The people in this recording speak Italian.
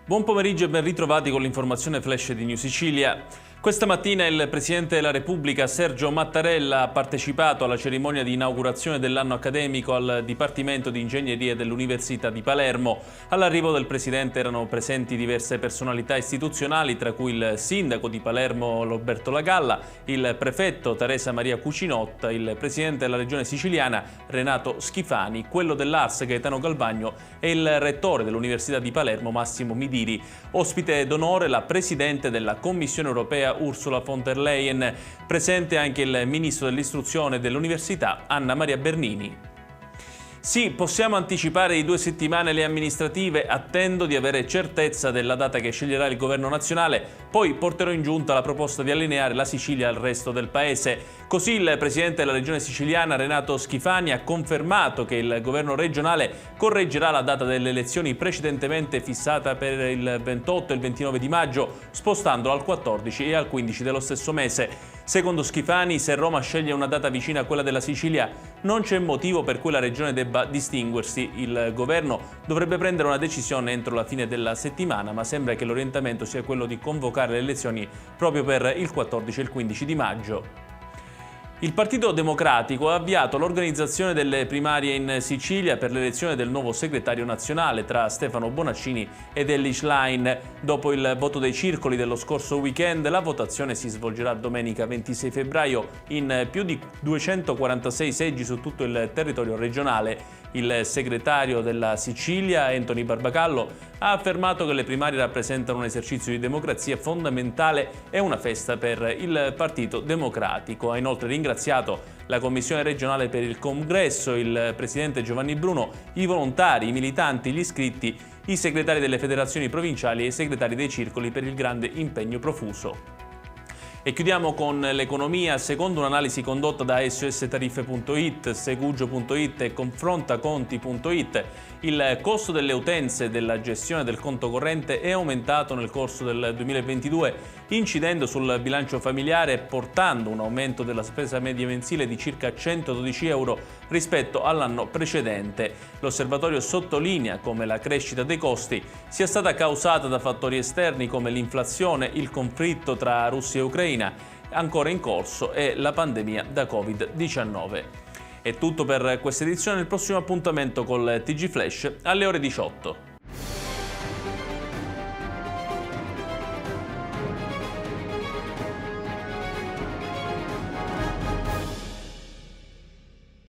Buon pomeriggio e ben ritrovati con l'informazione flash di New Sicilia. Questa mattina il Presidente della Repubblica Sergio Mattarella ha partecipato alla cerimonia di inaugurazione dell'anno accademico al Dipartimento di Ingegneria dell'Università di Palermo. All'arrivo del Presidente erano presenti diverse personalità istituzionali, tra cui il Sindaco di Palermo Roberto Lagalla, il Prefetto Teresa Maria Cucinotta, il Presidente della Regione Siciliana Renato Schifani, quello dell'Ars Gaetano Galvagno e il Rettore dell'Università di Palermo Massimo Midiri. Ospite d'onore la Presidente della Commissione Europea Ursula von der Leyen, presente anche il Ministro dell'Istruzione e dell'Università Anna Maria Bernini. Sì, possiamo anticipare di 2 settimane le amministrative, attendo di avere certezza della data che sceglierà il governo nazionale, poi porterò in giunta la proposta di allineare la Sicilia al resto del paese. Così il Presidente della Regione Siciliana Renato Schifani ha confermato che il governo regionale correggerà la data delle elezioni precedentemente fissata per il 28 e il 29 di maggio, spostandola al 14 e al 15 dello stesso mese. Secondo Schifani, se Roma sceglie una data vicina a quella della Sicilia, non c'è motivo per cui la regione debba distinguersi. Il governo dovrebbe prendere una decisione entro la fine della settimana, ma sembra che l'orientamento sia quello di convocare le elezioni proprio per il 14 e il 15 di maggio. Il Partito Democratico ha avviato l'organizzazione delle primarie in Sicilia per l'elezione del nuovo segretario nazionale tra Stefano Bonaccini ed Elly Schlein. Dopo il voto dei circoli dello scorso weekend, la votazione si svolgerà domenica 26 febbraio in più di 246 seggi su tutto il territorio regionale. Il segretario della Sicilia, Anthony Barbacallo, ha affermato che le primarie rappresentano un esercizio di democrazia fondamentale e una festa per il Partito Democratico. Ha inoltre ringraziato la Commissione regionale per il congresso, il Presidente Giovanni Bruno, i volontari, i militanti, gli iscritti, i segretari delle federazioni provinciali e i segretari dei circoli per il grande impegno profuso. E chiudiamo con l'economia. Secondo un'analisi condotta da SOStariffe.it, Segugio.it e Confrontaconti.it, il costo delle utenze e della gestione del conto corrente è aumentato nel corso del 2022, incidendo sul bilancio familiare e portando un aumento della spesa media mensile di circa 112 euro rispetto all'anno precedente. L'osservatorio sottolinea come la crescita dei costi sia stata causata da fattori esterni come l'inflazione, il conflitto tra Russia e Ucraina ancora in corso e la pandemia da Covid-19. È tutto per questa edizione, il prossimo appuntamento col TG Flash alle ore 18.